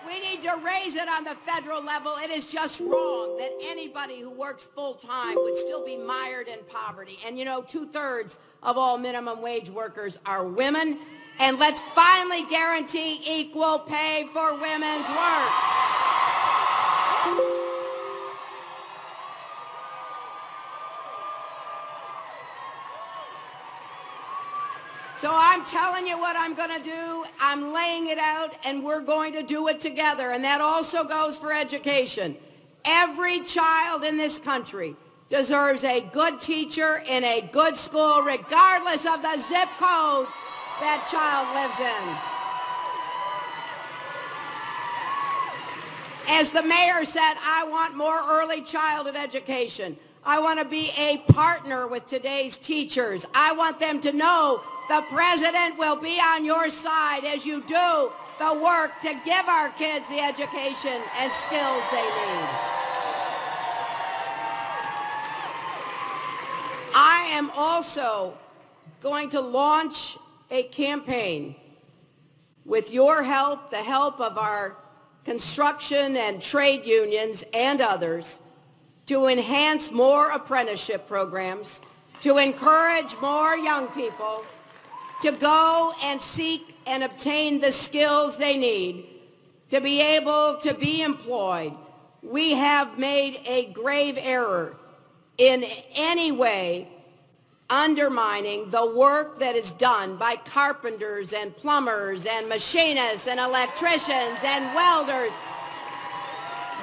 We need to raise it on the federal level. It is just wrong that anybody who works full-time would still be mired in poverty. And, you know, 2/3 of all minimum wage workers are women. And let's finally guarantee equal pay for women's work. So I'm telling you what I'm going to do. I'm laying it out, and we're going to do it together. And that also goes for education. Every child in this country deserves a good teacher in a good school, regardless of the zip code that child lives in. As the mayor said, I want more early childhood education. I want to be a partner with today's teachers. I want them to know the president will be on your side as you do the work to give our kids the education and skills they need. I am also going to launch a campaign with your help, the help of our construction and trade unions and others, to enhance more apprenticeship programs, to encourage more young people to go and seek and obtain the skills they need to be able to be employed. We have made a grave error in any way undermining the work that is done by carpenters and plumbers and machinists and electricians and welders.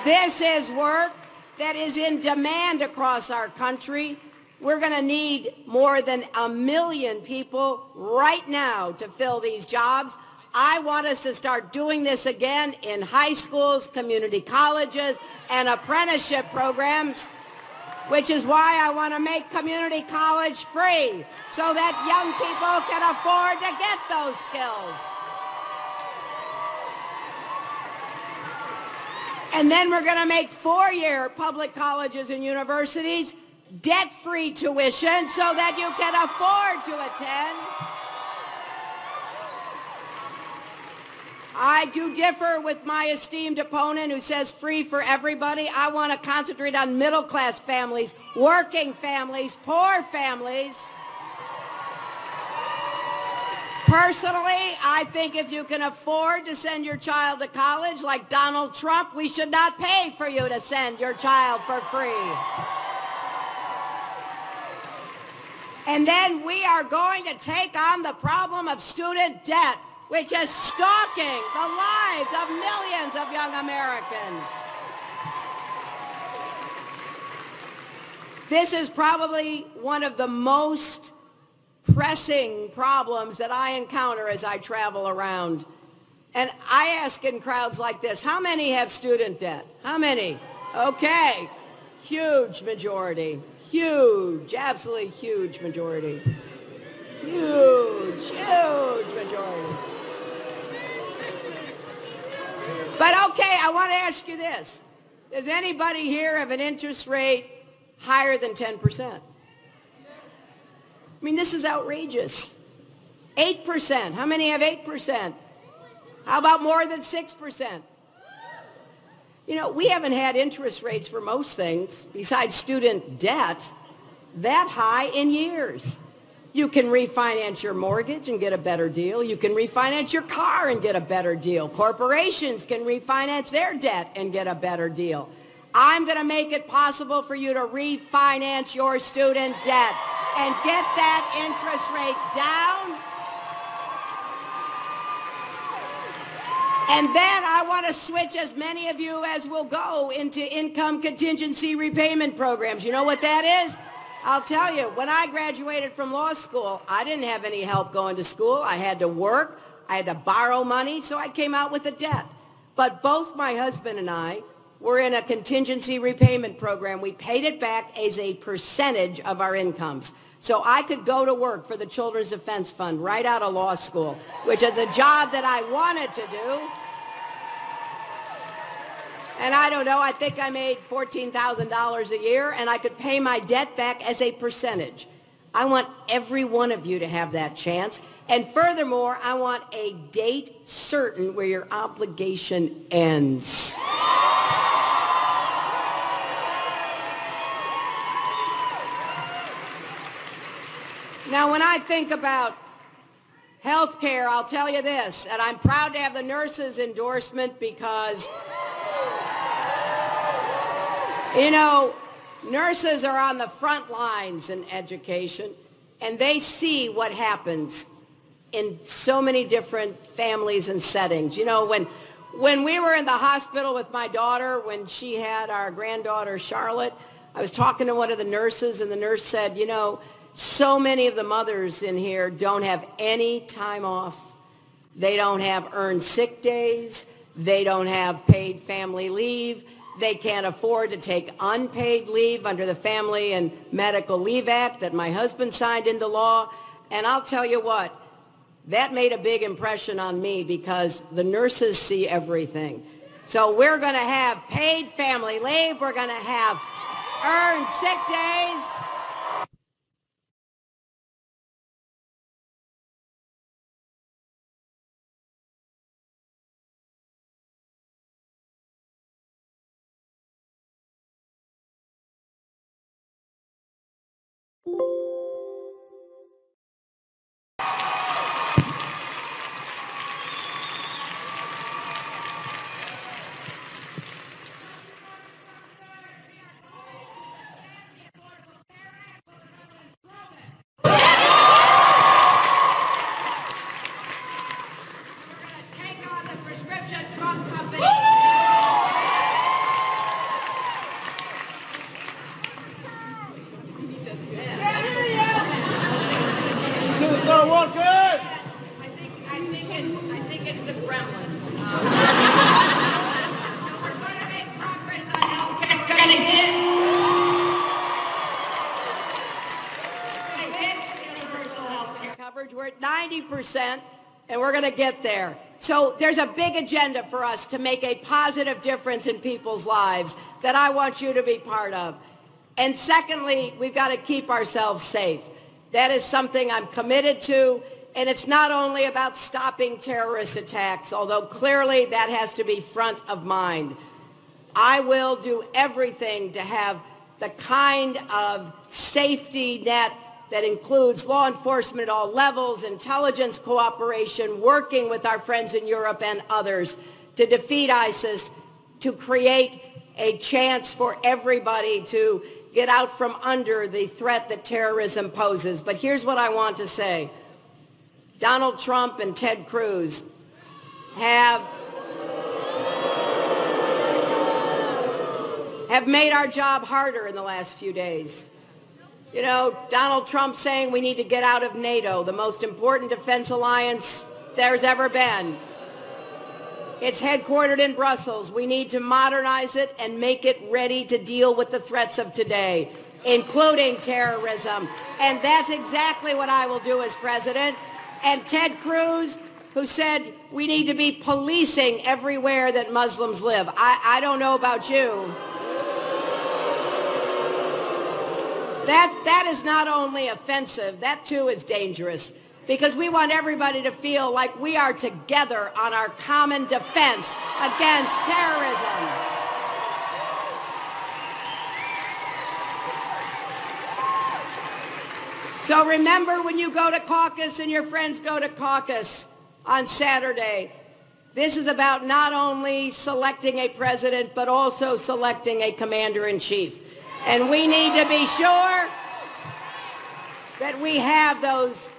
This is work that is in demand across our country. We're going to need more than 1 million people right now to fill these jobs. I want us to start doing this again in high schools, community colleges, and apprenticeship programs, which is why I want to make community college free so that young people can afford to get those skills. And then we're going to make 4-year public colleges and universities debt-free tuition so that you can afford to attend. I do differ with my esteemed opponent who says free for everybody. I want to concentrate on middle-class families, working families, poor families. Personally, I think if you can afford to send your child to college like Donald Trump, we should not pay for you to send your child for free. And then we are going to take on the problem of student debt, which is stalking the lives of millions of young Americans. This is probably one of the most pressing problems that I encounter as I travel around. And I ask in crowds like this, how many have student debt? How many? Okay, huge majority. Huge, absolutely huge majority. Huge, huge majority. But okay, I want to ask you this. Does anybody here have an interest rate higher than 10%? I mean, this is outrageous. 8%. How many have 8%? How about more than 6%? You know, we haven't had interest rates for most things, besides student debt, that high in years. You can refinance your mortgage and get a better deal. You can refinance your car and get a better deal. Corporations can refinance their debt and get a better deal. I'm going to make it possible for you to refinance your student debt and get that interest rate down. And then I want to switch as many of you as will go into income contingency repayment programs. You know what that is? I'll tell you, when I graduated from law school, I didn't have any help going to school. I had to work. I had to borrow money, so I came out with a debt. But both my husband and I were in a contingency repayment program. We paid it back as a percentage of our incomes. So I could go to work for the Children's Defense Fund right out of law school, which is the job that I wanted to do. And I don't know, I think I made $14,000 a year, and I could pay my debt back as a percentage. I want every one of you to have that chance. And furthermore, I want a date certain where your obligation ends. Now, when I think about health care, I'll tell you this, and I'm proud to have the nurses' endorsement because, you know, nurses are on the front lines in education, and they see what happens in so many different families and settings. You know, when we were in the hospital with my daughter, when she had our granddaughter, Charlotte, I was talking to one of the nurses, and the nurse said, you know, so many of the mothers in here don't have any time off. They don't have earned sick days. They don't have paid family leave. They can't afford to take unpaid leave under the Family and Medical Leave Act that my husband signed into law. And I'll tell you what, that made a big impression on me because the nurses see everything. So we're going to have paid family leave. We're going to have earned sick days. We're at 90%, and we're going to get there. So there's a big agenda for us to make a positive difference in people's lives that I want you to be part of. And secondly, we've got to keep ourselves safe. That is something I'm committed to, and it's not only about stopping terrorist attacks, although clearly that has to be front of mind. I will do everything to have the kind of safety net that includes law enforcement at all levels, intelligence cooperation, working with our friends in Europe and others to defeat ISIS, to create a chance for everybody to get out from under the threat that terrorism poses. But here's what I want to say. Donald Trump and Ted Cruz have made our job harder in the last few days. You know, Donald Trump saying we need to get out of NATO, the most important defense alliance there's ever been. It's headquartered in Brussels. We need to modernize it and make it ready to deal with the threats of today, including terrorism. And that's exactly what I will do as president. And Ted Cruz, who said we need to be policing everywhere that Muslims live. I don't know about you. That is not only offensive, that too is dangerous, because we want everybody to feel like we are together on our common defense against terrorism. So remember, when you go to caucus and your friends go to caucus on Saturday, this is about not only selecting a president, but also selecting a commander-in-chief. And we need to be sure that we have those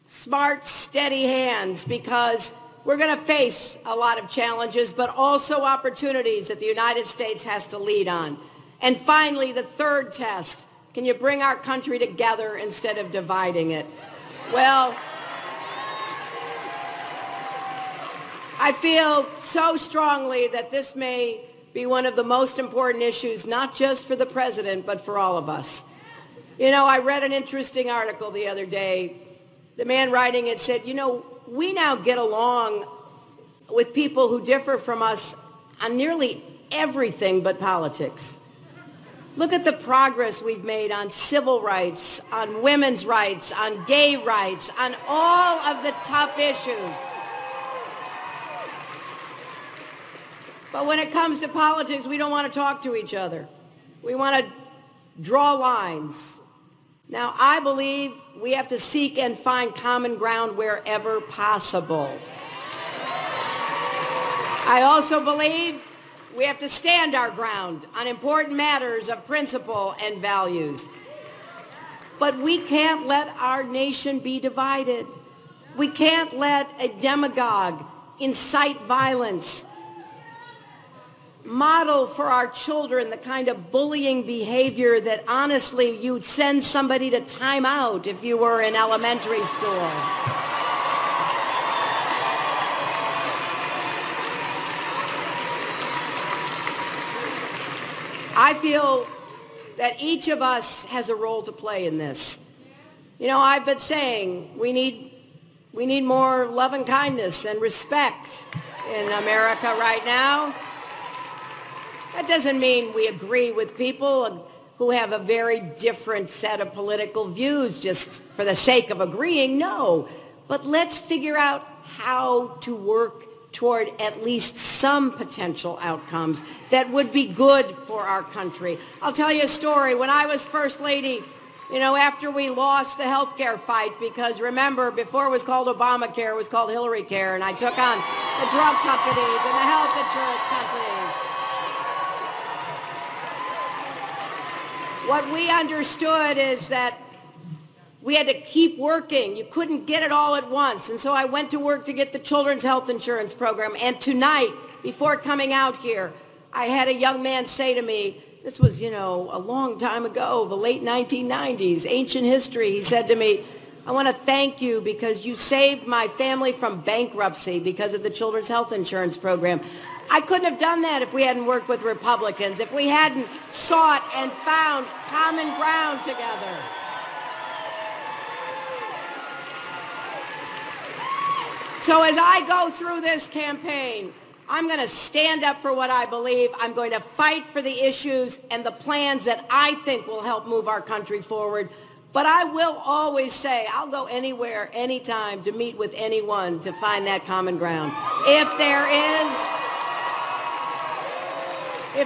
smart, steady hands, because we're going to face a lot of challenges, but also opportunities that the United States has to lead on. And finally, the third test, can you bring our country together instead of dividing it? Well, I feel so strongly that this may be one of the most important issues, not just for the president, but for all of us. You know, I read an interesting article the other day. The man writing it said, you know, we now get along with people who differ from us on nearly everything but politics. Look at the progress we've made on civil rights, on women's rights, on gay rights, on all of the tough issues. But when it comes to politics, we don't want to talk to each other. We want to draw lines. Now, I believe we have to seek and find common ground wherever possible. I also believe we have to stand our ground on important matters of principle and values. But we can't let our nation be divided. We can't let a demagogue incite violence, model for our children the kind of bullying behavior that honestly you'd send somebody to time out if you were in elementary school. I feel that each of us has a role to play in this. You know, I've been saying we need more love and kindness and respect in America right now. That doesn't mean we agree with people who have a very different set of political views just for the sake of agreeing. No. But let's figure out how to work toward at least some potential outcomes that would be good for our country. I'll tell you a story. When I was First Lady, you know, after we lost the health care fight, because remember, before it was called Obamacare, it was called Hillary Care, and I took on the drug companies and the health insurance companies. What we understood is that we had to keep working. You couldn't get it all at once. And so I went to work to get the children's health insurance program. And tonight, before coming out here, I had a young man say to me, this was, you know, a long time ago, the late 1990s, ancient history. He said to me, I want to thank you because you saved my family from bankruptcy because of the children's health insurance program. I couldn't have done that if we hadn't worked with Republicans, if we hadn't sought and found common ground together. So as I go through this campaign, I'm going to stand up for what I believe. I'm going to fight for the issues and the plans that I think will help move our country forward. But I will always say I'll go anywhere, anytime to meet with anyone to find that common ground. If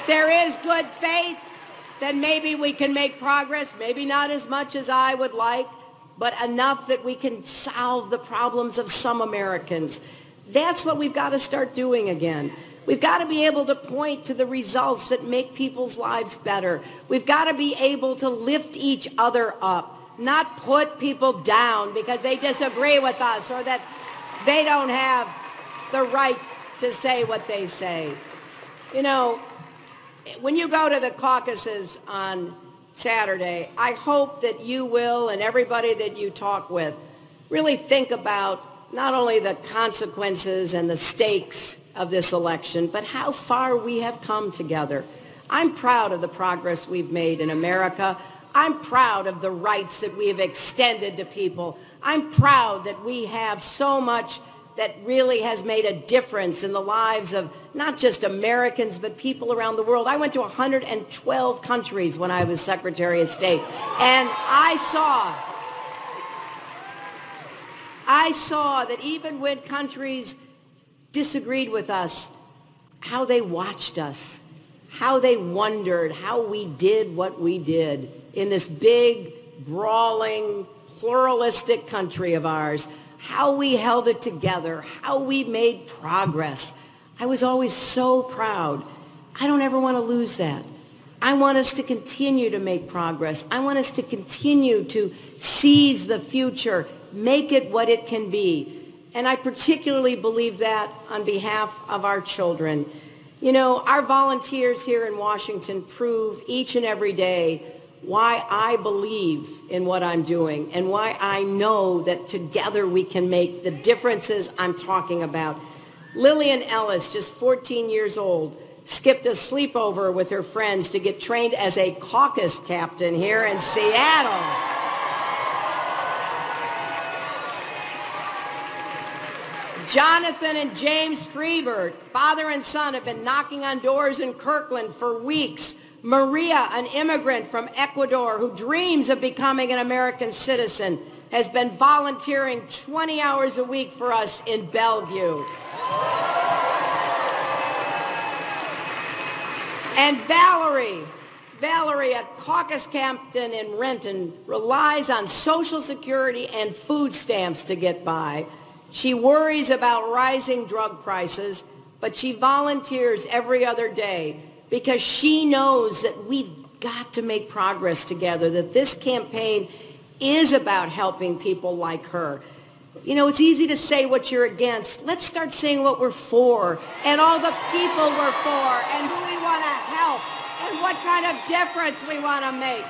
there is good faith, then maybe we can make progress, maybe not as much as I would like, but enough that we can solve the problems of some Americans. That's what we've got to start doing again. We've got to be able to point to the results that make people's lives better. We've got to be able to lift each other up, not put people down because they disagree with us or that they don't have the right to say what they say. You know, when you go to the caucuses on Saturday, I hope that you will, and everybody that you talk with, really think about not only the consequences and the stakes of this election, but how far we have come together. I'm proud of the progress we've made in America. I'm proud of the rights that we have extended to people. I'm proud that we have so much that really has made a difference in the lives of not just Americans, but people around the world. I went to 112 countries when I was Secretary of State, and I saw that even when countries disagreed with us, how they watched us, how they wondered how we did what we did in this big, brawling, pluralistic country of ours, how we held it together, how we made progress. I was always so proud. I don't ever want to lose that. I want us to continue to make progress. I want us to continue to seize the future, make it what it can be. And I particularly believe that on behalf of our children. You know, our volunteers here in Washington prove each and every day why I believe in what I'm doing and why I know that together we can make the differences I'm talking about. Lillian Ellis, just 14 years old, skipped a sleepover with her friends to get trained as a caucus captain here in Seattle. Jonathan and James Freebird, father and son, have been knocking on doors in Kirkland for weeks, Maria, an immigrant from Ecuador who dreams of becoming an American citizen, has been volunteering 20 hours a week for us in Bellevue. And Valerie, a caucus captain in Renton, relies on Social Security and food stamps to get by. She worries about rising drug prices, but she volunteers every other day because she knows that we've got to make progress together, that this campaign is about helping people like her. You know, it's easy to say what you're against. Let's start saying what we're for and all the people we're for and who we want to help and what kind of difference we want to make.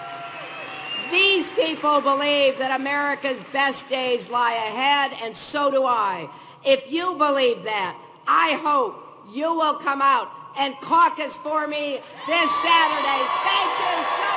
These people believe that America's best days lie ahead, and so do I. If you believe that, I hope you will come out and caucus for me this Saturday. Thank you so much.